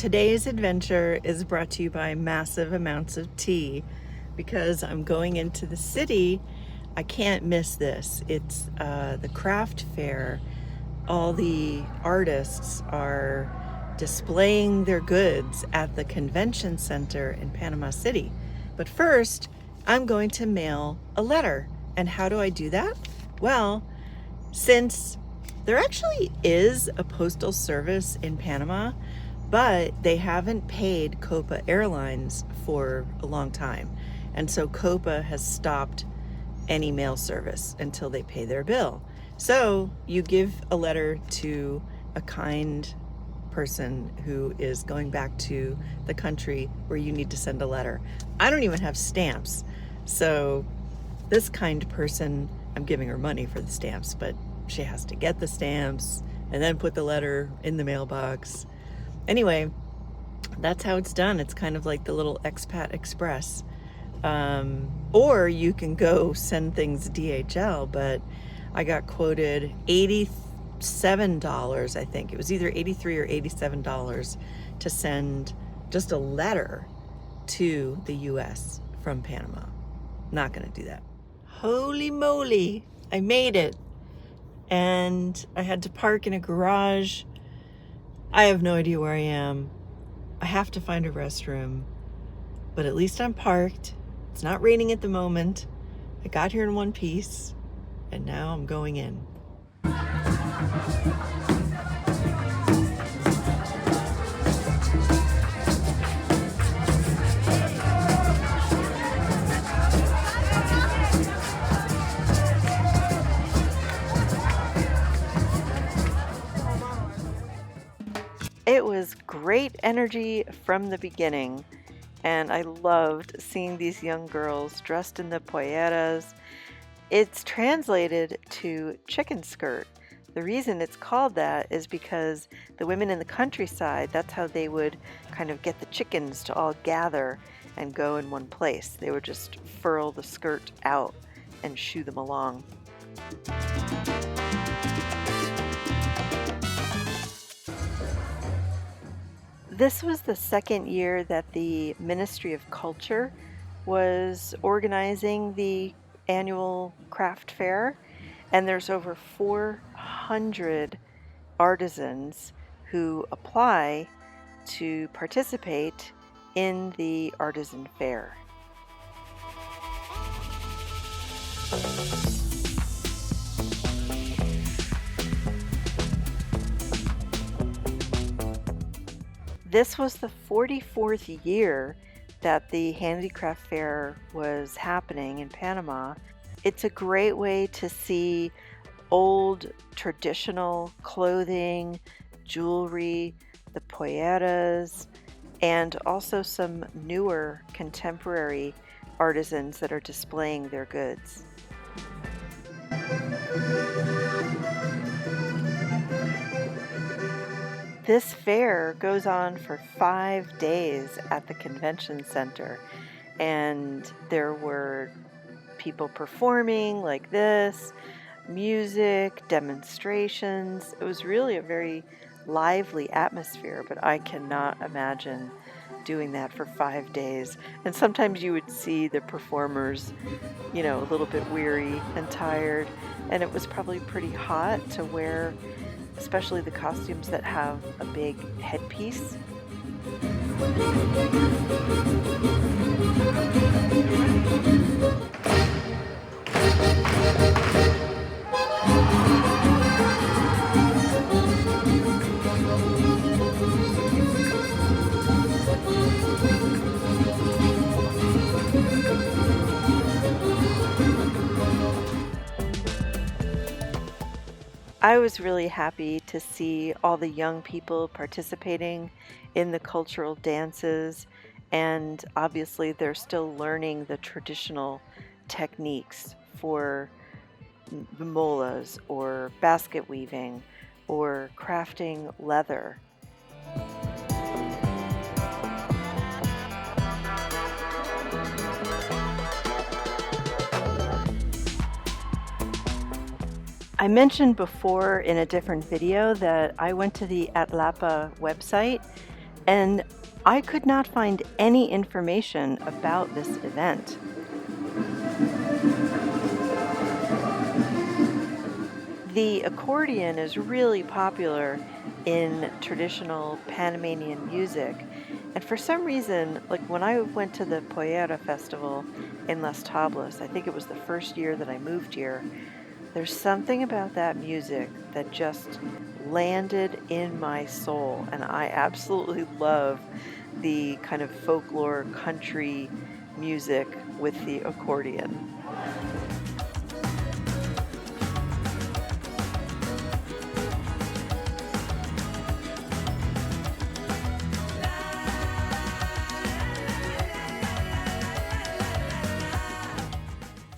Today's adventure is brought to you by massive amounts of tea because I'm going into the city. I can't miss this. It's the craft fair. All the artists are displaying their goods at the convention center in Panama City. But first, I'm going to mail a letter. And how do I do that? Well, since there actually is a postal service in Panama, but they haven't paid Copa Airlines for a long time. And so Copa has stopped any mail service until they pay their bill. So you give a letter to a kind person who is going back to the country where you need to send a letter. I don't even have stamps. So this kind person, I'm giving her money for the stamps, but she has to get the stamps and then put the letter in the mailbox. Anyway, that's how it's done. It's kind of like the little Expat Express. Or you can go send things DHL, but I got quoted $87, I think. It was either $83 or $87 to send just a letter to the US from Panama. Not gonna do that. Holy moly, I made it. And I had to park in a garage. I have no idea where I am. I have to find a restroom, but at least I'm parked. It's not raining at the moment. I got here in one piece, and now I'm going in. It was great energy from the beginning, and I loved seeing these young girls dressed in the polleras. It's translated to chicken skirt. The reason it's called that is because the women in the countryside, that's how they would kind of get the chickens to all gather and go in one place. They would just furl the skirt out and shoo them along. This was the second year that the Ministry of Culture was organizing the annual craft fair, and there's over 400 artisans who apply to participate in the artisan fair. This was the 44th year that the handicraft fair was happening in Panama. It's a great way to see old traditional clothing, jewelry, the polleras, and also some newer contemporary artisans that are displaying their goods. This fair goes on for 5 days at the convention center, and there were people performing like this, music, demonstrations. It was really a very lively atmosphere, but I cannot imagine doing that for 5 days. And sometimes you would see the performers, a little bit weary and tired, and it was probably pretty hot to wear, especially the costumes that have a big headpiece. I was really happy to see all the young people participating in the cultural dances, and obviously they're still learning the traditional techniques for the molas or basket weaving or crafting leather. I mentioned before in a different video that I went to the Atlapa website And I could not find any information about this event. The accordion is really popular in traditional Panamanian music. And for some reason, like when I went to the Pollera Festival in Las Tablas, I think it was the first year that I moved here, there's something about that music that just landed in my soul. And I absolutely love the kind of folklore country music with the accordion.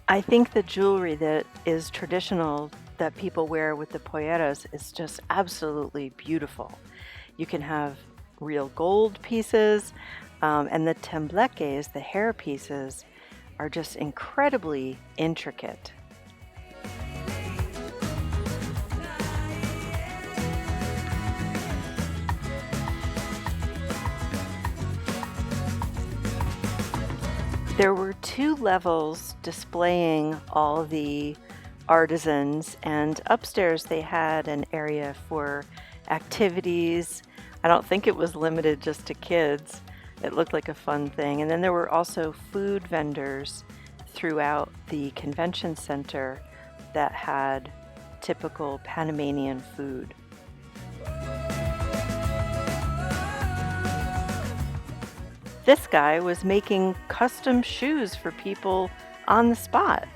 I think the jewelry that is traditional that people wear with the polleras is just absolutely beautiful. You can have real gold pieces, and the tembleques, the hair pieces, are just incredibly intricate. There were 2 levels displaying all the artisans, and upstairs they had an area for activities. I don't think it was limited just to kids. It looked like a fun thing. And then there were also food vendors throughout the convention center that had typical Panamanian food. This guy was making custom shoes for people on the spot.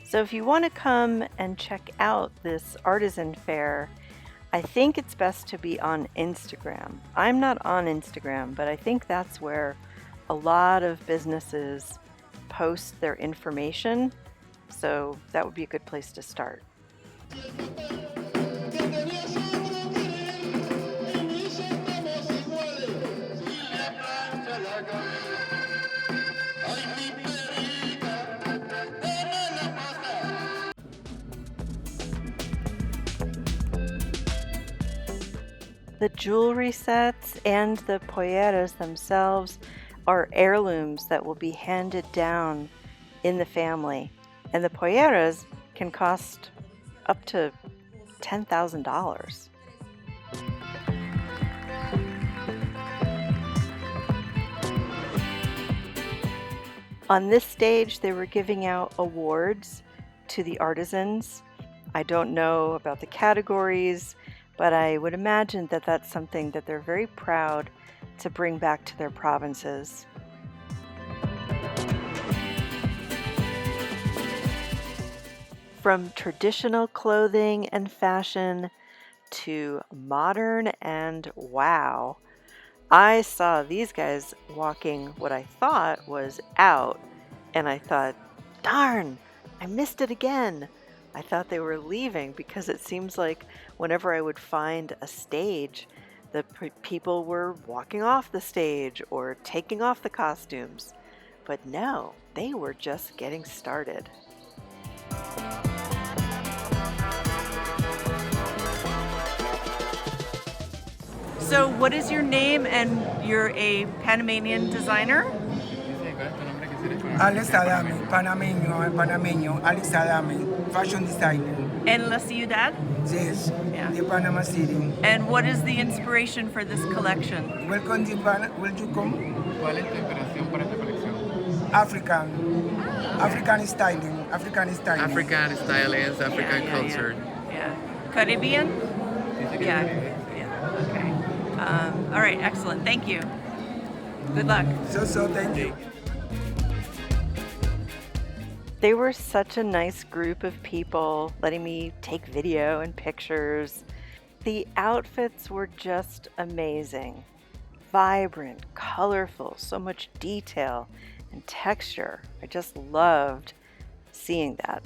So if you want to come and check out this artisan fair, I think it's best to be on Instagram. I'm not on Instagram, but I think that's where a lot of businesses post their information, so that would be a good place to start. The jewelry sets and the polleras themselves are heirlooms that will be handed down in the family. And the polleras can cost up to $10,000. On this stage, they were giving out awards to the artisans. I don't know about the categories, but I would imagine that that's something that they're very proud to bring back to their provinces. From traditional clothing and fashion to modern and wow, I saw these guys walking what I thought was out, and I thought, darn, I missed it again. I thought they were leaving because it seems like whenever I would find a stage, the people were walking off the stage or taking off the costumes. But no, they were just getting started. So what is your name, and you're a Panamanian designer? Artisan, panameño, Artisan, fashion designer. En la ciudad? Yes, Yeah. the Panama City. And what is the inspiration for this collection? Welcome to will you come? ¿Cuál es tu inspiración para esta colección? African styling, African styling. African stylings, African culture. Yeah. Caribbean? Yeah. Okay. All right, excellent. Thank you. Good luck. So thank you. They were such a nice group of people, letting me take video and pictures. The outfits were just amazing. Vibrant, colorful, so much detail and texture. I just loved seeing that.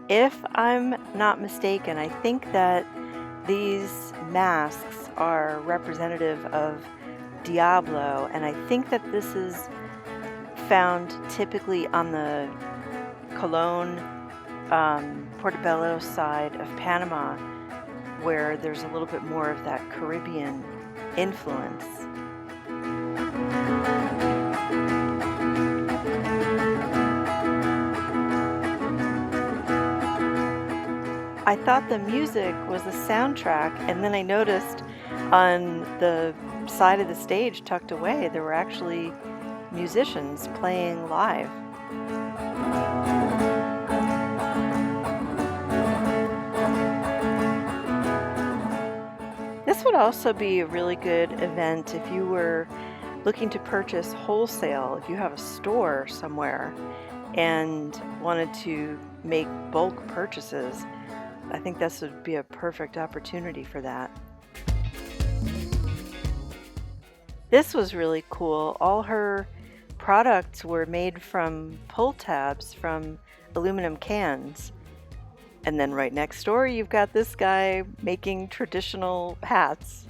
If I'm not mistaken, I think that these masks are representative of Diablo, and I think that this is found typically on the Colon, Portobello side of Panama, where there's a little bit more of that Caribbean influence. I thought the music was the soundtrack, and then I noticed on the side of the stage tucked away there were actually musicians playing live. This would also be a really good event if you were looking to purchase wholesale, if you have a store somewhere and wanted to make bulk purchases. I think this would be a perfect opportunity for that. This was really cool. All her products were made from pull tabs from aluminum cans. And then right next door, you've got this guy making traditional hats.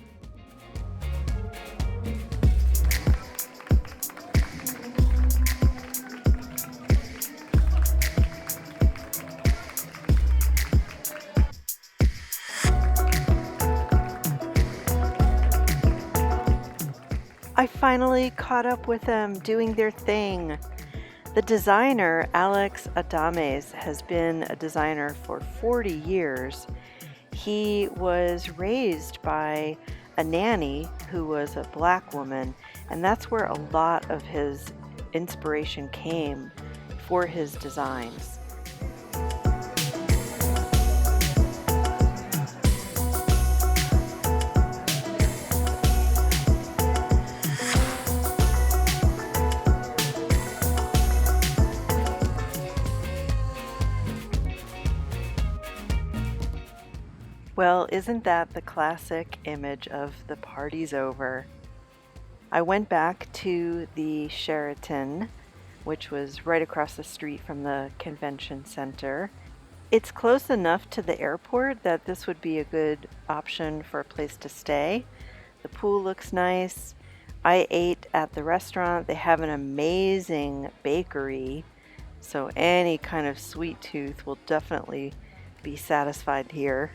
I finally caught up with them doing their thing. The designer, Alex Adames, has been a designer for 40 years. He was raised by a nanny who was a black woman, and that's where a lot of his inspiration came for his designs. Well, isn't that the classic image of the party's over? I went back to the Sheraton, which was right across the street from the convention center. It's close enough to the airport that this would be a good option for a place to stay. The pool looks nice. I ate at the restaurant. They have an amazing bakery, so any kind of sweet tooth will definitely be satisfied here.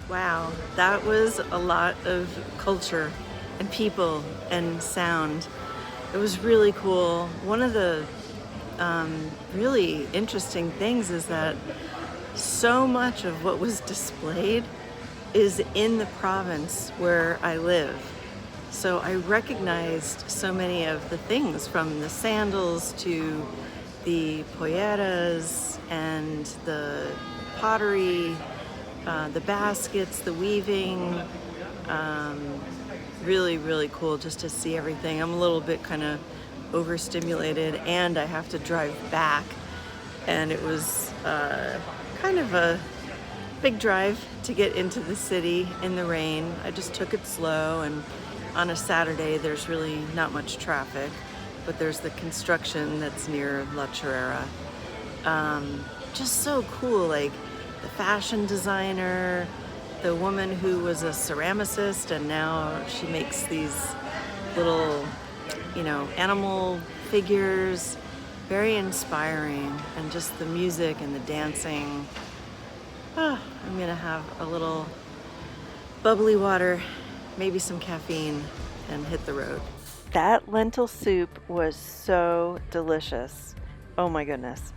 Wow, that was a lot of culture and people and sound. It was really cool. One of the really interesting things is that so much of what was displayed is in the province where I live. So I recognized so many of the things, from the sandals to the polleras and the pottery, the baskets, the weaving. Really, really cool just to see everything. I'm a little bit kind of overstimulated, and I have to drive back, and it was kind of a big drive to get into the city in the rain. I just took it slow, and on a Saturday there's really not much traffic, but there's the construction that's near La Chorrera. Just so cool, like the fashion designer, the woman who was a ceramicist and now she makes these little, animal figures. Very inspiring, and just the music and the dancing. I'm gonna have a little bubbly water, maybe some caffeine, and hit the road. That lentil soup was so delicious. Oh my goodness.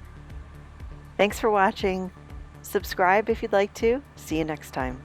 Thanks for watching. Subscribe if you'd like to. See you next time.